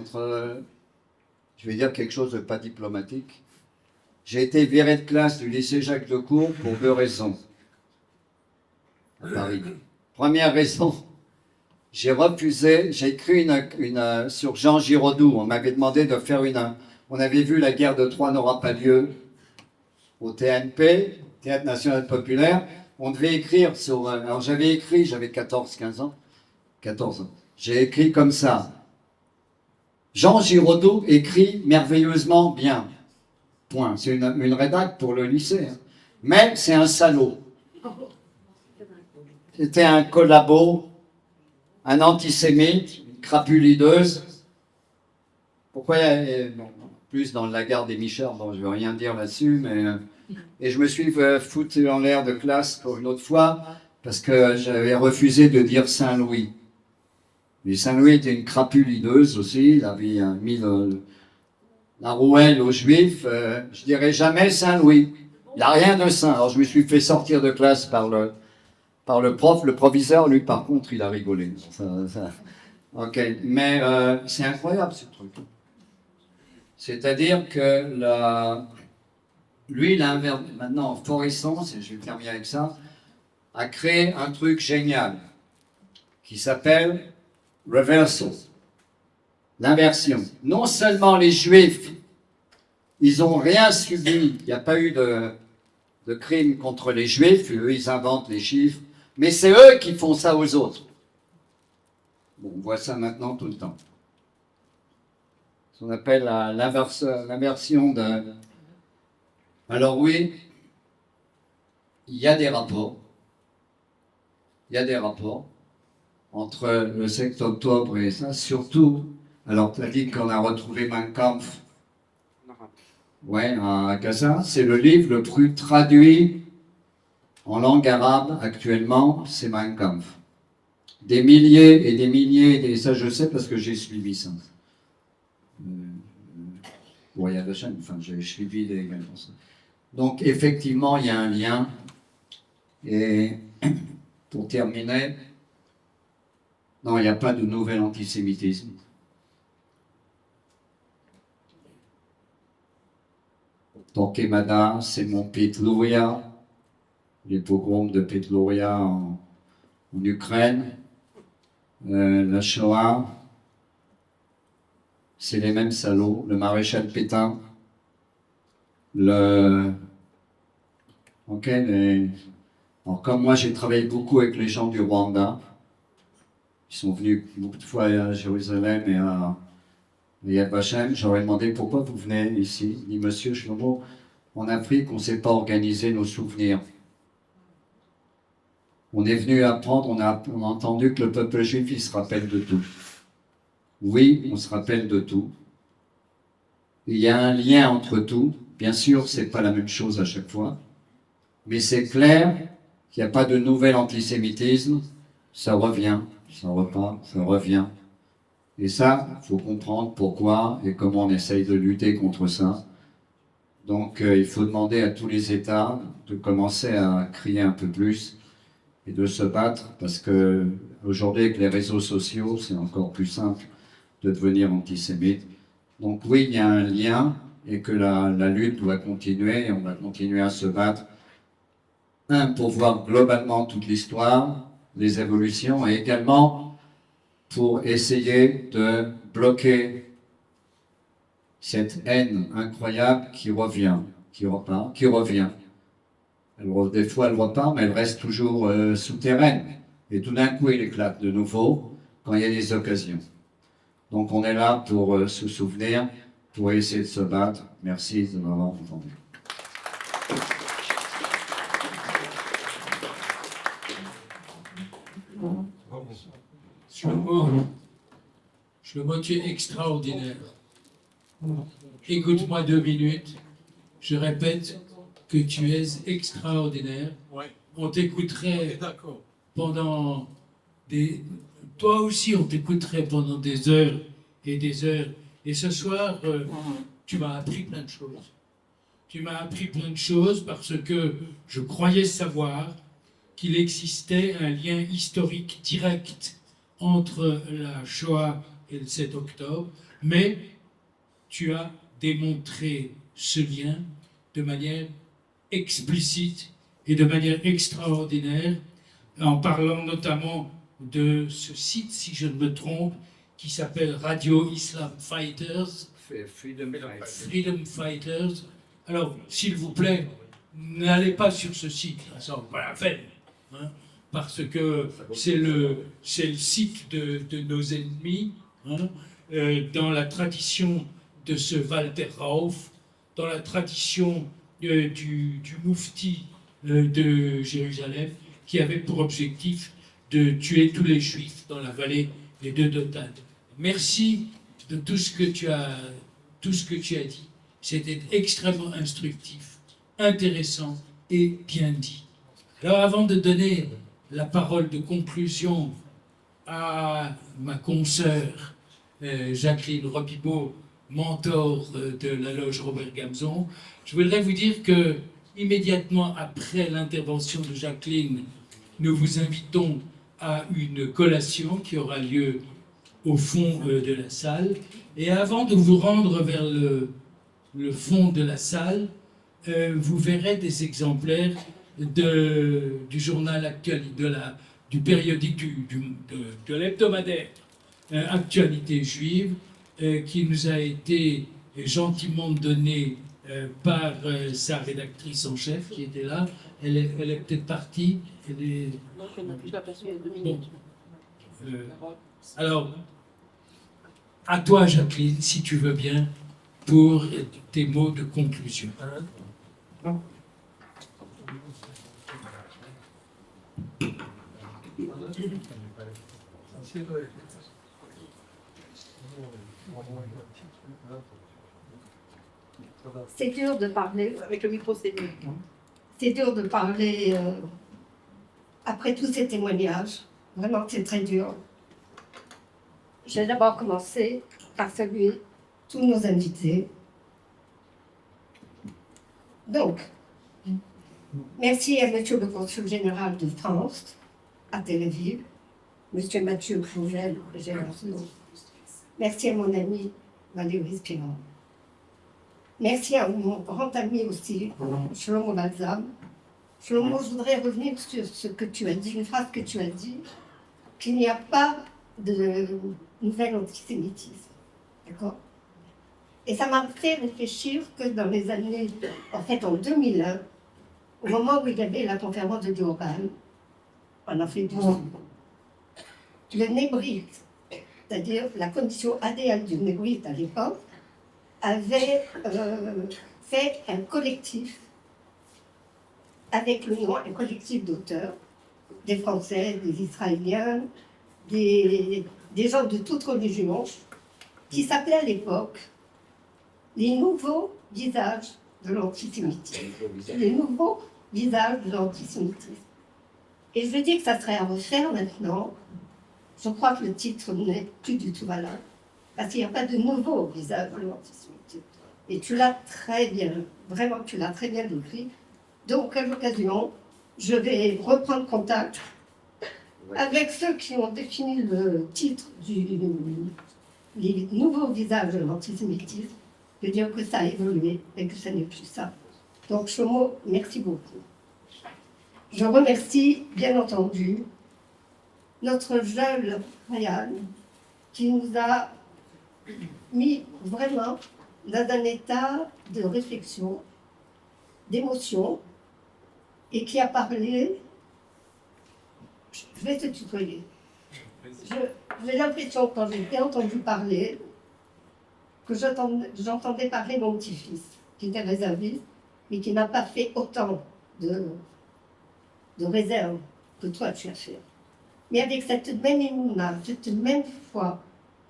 je vais dire quelque chose de pas diplomatique. J'ai été viré de classe du lycée Jacques Decour pour 2 raisons. À Paris. Première raison, j'ai refusé, j'ai écrit sur Jean Giraudoux. On m'avait demandé de faire on avait vu La guerre de Troie n'aura pas lieu au TNP, Théâtre National Populaire. On devait écrire sur... Alors j'avais 14-15 ans. 14 ans. J'ai écrit comme ça. Jean Giraudoux écrit merveilleusement bien. Point. C'est une rédacte pour le lycée. Hein. Mais c'est un salaud. C'était un collabo, un antisémite, une crapulideuse. Pourquoi bon, plus dans la gare des Michards, bon, je ne veux rien dire là-dessus, mais... et je me suis foutu en l'air de classe pour une autre fois, parce que j'avais refusé de dire Saint-Louis. Mais Saint-Louis était une crapulideuse aussi, il avait mis la rouelle aux Juifs. Je dirais jamais Saint-Louis. Il n'y a rien de saint. Alors je me suis fait sortir de classe par le prof. Le proviseur, lui, par contre, il a rigolé. Ok, mais c'est incroyable ce truc. C'est-à-dire que lui, maintenant, Forisson, je vais terminer avec ça, a créé un truc génial qui s'appelle reversal, l'inversion. Non seulement les Juifs, ils n'ont rien subi, il n'y a pas eu de crime contre les Juifs, eux, ils inventent les chiffres, mais c'est eux qui font ça aux autres. Bon, on voit ça maintenant tout le temps. Ce qu'on appelle l'inversion de... Alors oui, il y a des rapports. Il y a des rapports entre le 7 octobre et ça, surtout, alors tu as dit qu'on a retrouvé Mein Kampf, ouais, à Gaza, c'est le livre le plus traduit en langue arabe actuellement, c'est Mein Kampf. Des milliers et des milliers, et ça je sais parce que j'ai suivi ça. Il y a la chaîne, enfin j'ai suivi les... Donc effectivement, il y a un lien. Et pour terminer, non, il n'y a pas de nouvel antisémitisme. Torquemada, c'est mon Petlouria, les pogroms de Petlouria en Ukraine, la Shoah, c'est les mêmes salauds, le maréchal Pétain, alors comme moi j'ai travaillé beaucoup avec les gens du Rwanda, Ils sont venus beaucoup de fois à Jérusalem et à Yad Vashem. J'aurais demandé pourquoi vous venez ici. Il dit, Monsieur Shlomo, en Afrique, on ne sait pas organiser nos souvenirs. On est venu apprendre, on a entendu que le peuple juif, il se rappelle de tout. Oui, on se rappelle de tout. Il y a un lien entre tout. Bien sûr, c'est pas la même chose à chaque fois. Mais c'est clair qu'il n'y a pas de nouvel antisémitisme. Ça revient, ça repart, ça revient. Et ça, il faut comprendre pourquoi et comment on essaye de lutter contre ça. Donc, il faut demander à tous les États de commencer à crier un peu plus et de se battre, parce que aujourd'hui, avec les réseaux sociaux, c'est encore plus simple de devenir antisémite. Donc oui, il y a un lien, et que la lutte doit continuer, et on va continuer à se battre. Un, pour voir globalement toute l'histoire, les évolutions, et également pour essayer de bloquer cette haine incroyable qui revient, qui repart, qui revient. Des fois, elle repart, mais elle reste toujours souterraine. Et tout d'un coup, elle éclate de nouveau quand il y a des occasions. Donc, on est là pour se souvenir, pour essayer de se battre. Merci de m'avoir entendu. Shlomo, tu es extraordinaire. Écoute-moi 2 minutes. Je répète que tu es extraordinaire. On t'écouterait pendant des... Toi aussi, on t'écouterait pendant des heures et des heures. Et ce soir, tu m'as appris plein de choses. Tu m'as appris plein de choses parce que je croyais savoir qu'il existait un lien historique direct entre la Shoah et le 7 octobre, mais tu as démontré ce lien de manière explicite et de manière extraordinaire, en parlant notamment de ce site, si je ne me trompe, qui s'appelle Radio Islam Fighters. Freedom Fighters. Alors, s'il vous plaît, n'allez pas sur ce site, ça vaut pas la peine, hein, parce que c'est le site de nos ennemis, hein, dans la tradition de ce Walter Rauf, dans la tradition du Moufti de Jérusalem, qui avait pour objectif de tuer tous les Juifs dans la vallée de Dothan. Merci de tout ce que tu as dit. C'était extrêmement instructif, intéressant et bien dit. Alors, avant de donner la parole de conclusion à ma consoeur Jacqueline Robibaud, mentor de la loge Robert Gamzon, je voudrais vous dire que immédiatement après l'intervention de Jacqueline, nous vous invitons à une collation qui aura lieu au fond de la salle. Et avant de vous rendre vers le fond de la salle, vous verrez des exemplaires du journal actuel, du périodique, de l'hebdomadaire Actualité juive, qui nous a été gentiment donné par sa rédactrice en chef, qui était là. Elle est peut-être partie. Non, je l'ai aperçue il y a 2 minutes. Alors, à toi, Jacqueline, si tu veux bien, pour tes mots de conclusion. C'est dur de parler. Avec le micro, c'est mieux. C'est dur de parler après tous ces témoignages. Vraiment, c'est très dur. Je vais d'abord commencer par saluer tous nos invités. Donc, merci à Monsieur le Consul général de France à Tel Aviv, Monsieur Mathieu Fougel, merci à mon ami Valérie Spirant. Merci à mon grand ami aussi, Shlomo Malzam. Shlomo, je voudrais revenir sur ce que tu as dit, une phrase que tu as dit, qu'il n'y a pas de nouvel antisémitisme. D'accord? Et ça m'a fait réfléchir que dans les années, en fait en 2001, au moment où il y avait la conférence de Durban, en Afrique du Sud, le Nébrit, c'est-à-dire la commission ADL du Nébrit à l'époque, avait fait un collectif avec le nom, un collectif d'auteurs, des Français, des Israéliens, des gens de toute religion, qui s'appelait à l'époque les nouveaux visages de l'antisémitisme. Les nouveaux visages de l'antisémitisme. Et je dis que ça serait à refaire maintenant. Je crois que le titre n'est plus du tout valable, parce qu'il n'y a pas de nouveau visage de l'antisémitisme. Et tu l'as très bien, vraiment tu l'as très bien décrit. Donc à l'occasion, je vais reprendre contact avec ceux qui ont défini le titre les nouveaux visages de l'antisémitisme, de dire que ça a évolué et que ce n'est plus ça. Donc Shlomo, merci beaucoup. Je remercie bien entendu notre jeune Ryan qui nous a mis vraiment dans un état de réflexion, d'émotion, et qui a parlé. Je vais te tutoyer. J'ai l'impression, quand j'ai bien entendu parler, que j'entendais parler mon petit-fils, qui était réserviste, mais qui n'a pas fait autant de réserve que toi tu as fait. Mais avec cette même émouna, cette même foi,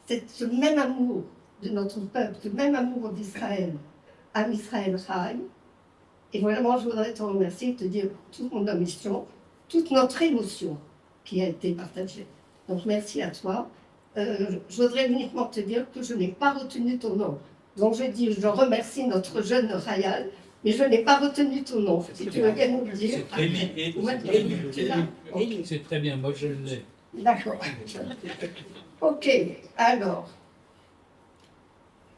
ce même amour de notre peuple, ce même amour d'Israël, Am Israël Chaim. Et vraiment, je voudrais te remercier, te dire toute mon émotion, toute notre émotion qui a été partagée. Donc merci à toi. Je voudrais uniquement te dire que je n'ai pas retenu ton nom. Donc je dis, je remercie notre jeune Rayal, mais je n'ai pas retenu ton nom. Si tu veux bien nous le dire. C'est très bien, moi je l'ai. D'accord. Ok, alors.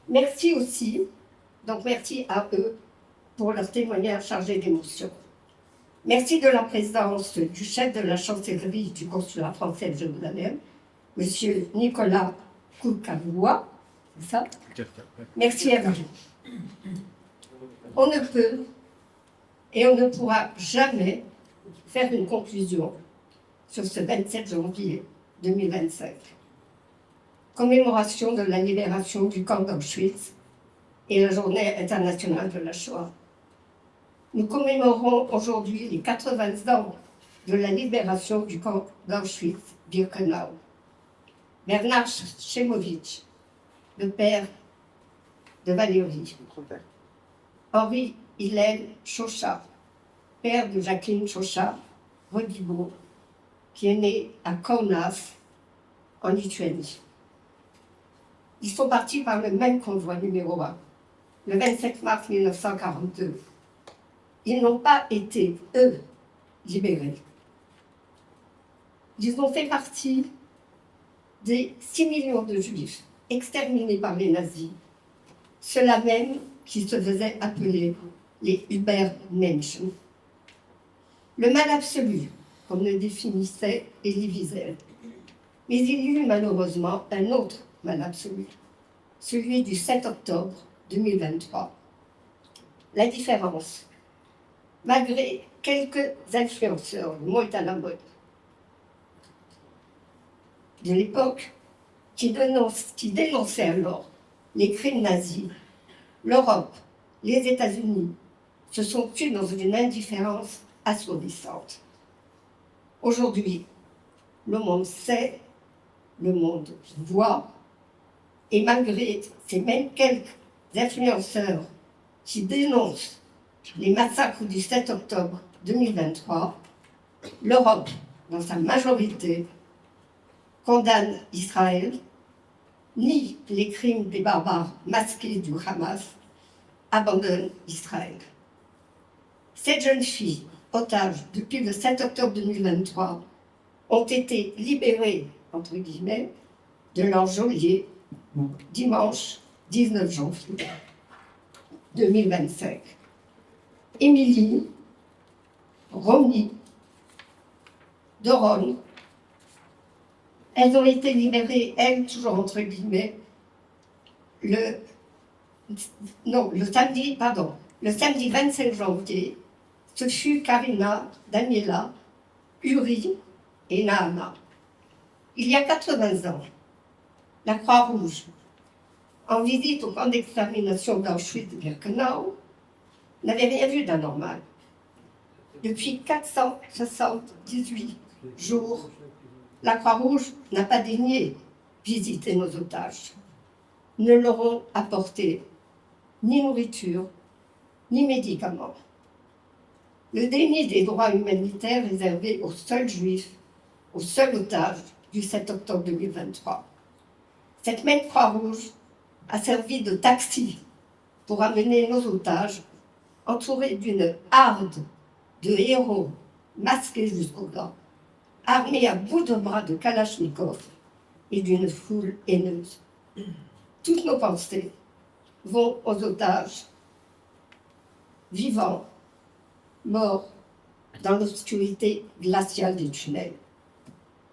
Merci aussi, donc merci à eux pour leur témoignage chargé d'émotion. Merci de la présence du chef de la chancellerie du consulat français de Jérusalem, M. Nicolas Koukavoua, c'est ça? Merci à vous. On ne peut et on ne pourra jamais faire une conclusion sur ce 27 janvier 2025. Commémoration de la libération du camp d'Auschwitz et la journée internationale de la Shoah. Nous commémorons aujourd'hui les 80 ans de la libération du camp d'Auschwitz-Birkenau. Bernard Shemovitch, le père de Valérie. Henri Hillel Chauchat, père de Jacqueline Chauchat, Rodibo, qui est né à Kaunas, en Lituanie. Ils sont partis par le même convoi numéro 1, le 27 mars 1942. Ils n'ont pas été, eux, libérés. Ils ont fait partie des 6 millions de Juifs exterminés par les nazis, ceux-là même qui se faisaient appeler les Übermenschen. Le mal absolu, comme le définissait Elie Wiesel. Mais il y eut malheureusement un autre mal absolu, celui du 7 octobre 2023. La différence, malgré quelques influenceurs, le mot est à la mode, de l'époque, qui dénonçaient alors les crimes nazis, l'Europe, les États-Unis se sont tus dans une indifférence assourdissante. Aujourd'hui, le monde sait, le monde voit, et malgré ces mêmes quelques influenceurs qui dénoncent les massacres du 7 octobre 2023, l'Europe, dans sa majorité, condamne Israël, nie les crimes des barbares masqués du Hamas, abandonne Israël. Ces jeunes filles, otages depuis le 7 octobre 2023, ont été libérées, entre guillemets, de leur geôlier dimanche 19 janvier 2025. Émilie, Romy, Doron, elles ont été libérées, elles, toujours entre guillemets, le samedi 25 janvier, ce fut Karina, Daniela, Uri et Naama. Il y a 80 ans, la Croix-Rouge, en visite au camp d'extermination d'Auschwitz-Birkenau, n'avait rien vu d'anormal. Depuis 478 jours, la Croix-Rouge n'a pas daigné visiter nos otages. Ne leur ont apporté ni nourriture, ni médicaments. Le déni des droits humanitaires réservés aux seuls juifs, aux seuls otages du 7 octobre 2023. Cette même Croix-Rouge a servi de taxi pour amener nos otages, entourés d'une harde de héros masqués jusqu'aux dents, armés à bout de bras de Kalachnikov et d'une foule haineuse. Toutes nos pensées vont aux otages vivants, morts dans l'obscurité glaciale des tunnels.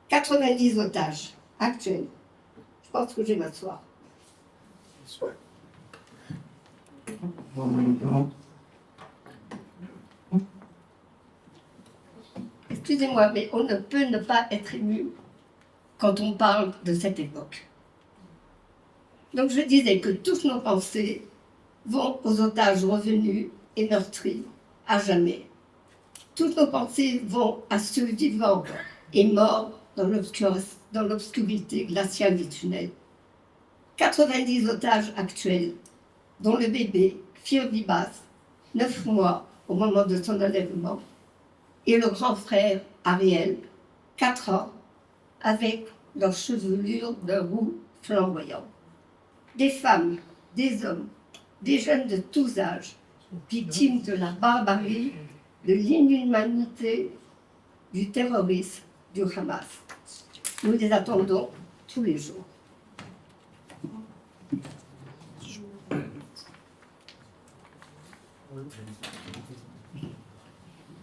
90 otages actuels. Je pense que je vais m'asseoir. Excusez-moi, mais on ne peut ne pas être ému quand on parle de cette époque. Donc je disais que toutes nos pensées vont aux otages revenus et meurtris à jamais. Toutes nos pensées vont à ceux vivants et morts dans l'obscurité glaciale des tunnels. 90 otages actuels, dont le bébé Firdibas, 9 mois au moment de son enlèvement, et le grand frère Ariel, 4 ans, avec leur chevelure de roux flamboyant. Des femmes, des hommes, des jeunes de tous âges, victimes de la barbarie, de l'inhumanité, du terrorisme du Hamas. Nous les attendons tous les jours.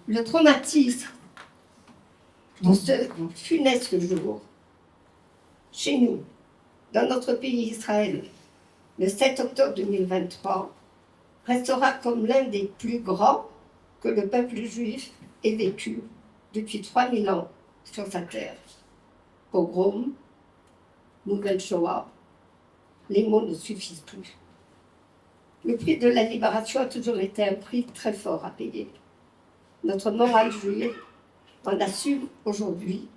Le traumatisme de ce funeste jour, chez nous, dans notre pays Israël, le 7 octobre 2023, restera comme l'un des plus grands que le peuple juif ait vécu depuis 3000 ans sur sa terre. Pogrom, nouvelle Shoah, les mots ne suffisent plus. Le prix de la libération a toujours été un prix très fort à payer. Notre morale juive en assume aujourd'hui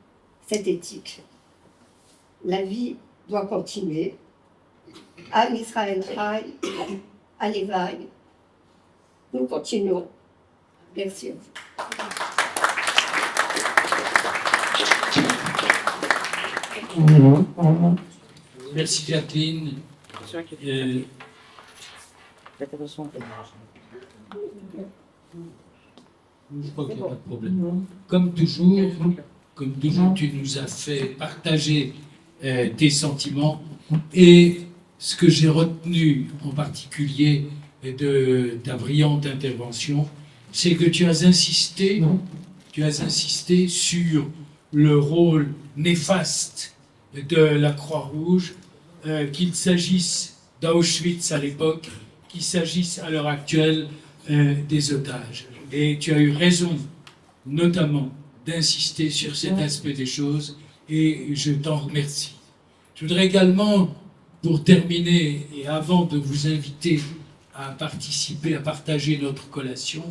cette éthique. La vie doit continuer. Am Israël Chai, Alevaï. Nous continuons. Merci à vous. Merci Jacqueline. Je crois qu'il n'y a pas de problème. Comme toujours, tu nous as fait partager tes sentiments et ce que j'ai retenu en particulier de ta brillante intervention, c'est que tu as insisté sur le rôle néfaste de la Croix-Rouge, qu'il s'agisse d'Auschwitz à l'époque, qu'il s'agisse à l'heure actuelle des otages. Et tu as eu raison, notamment, d'insister sur cet aspect des choses, et je t'en remercie. Je voudrais également, pour terminer, et avant de vous inviter à participer, à partager notre collation,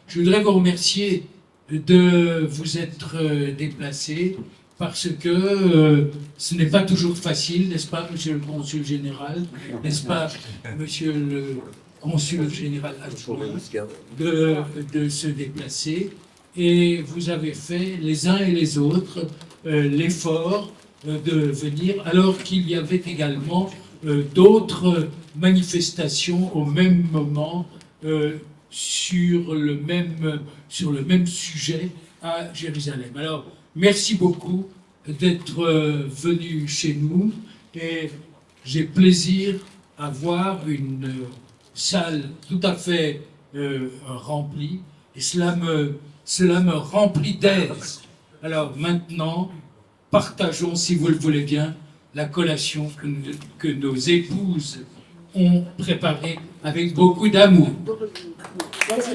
je voudrais vous remercier de vous être déplacés, parce que ce n'est pas toujours facile, n'est-ce pas, monsieur le consul général, n'est-ce pas, monsieur le consul général adjoint, de se déplacer. Et vous avez fait, les uns et les autres, l'effort de venir, alors qu'il y avait également d'autres manifestations au même moment sur le même sujet à Jérusalem. Alors, merci beaucoup d'être venu chez nous et j'ai plaisir à voir une salle tout à fait remplie et cela me remplit d'aise. Alors maintenant, partageons, si vous le voulez bien, la collation que nos épouses ont préparée avec beaucoup d'amour. Merci.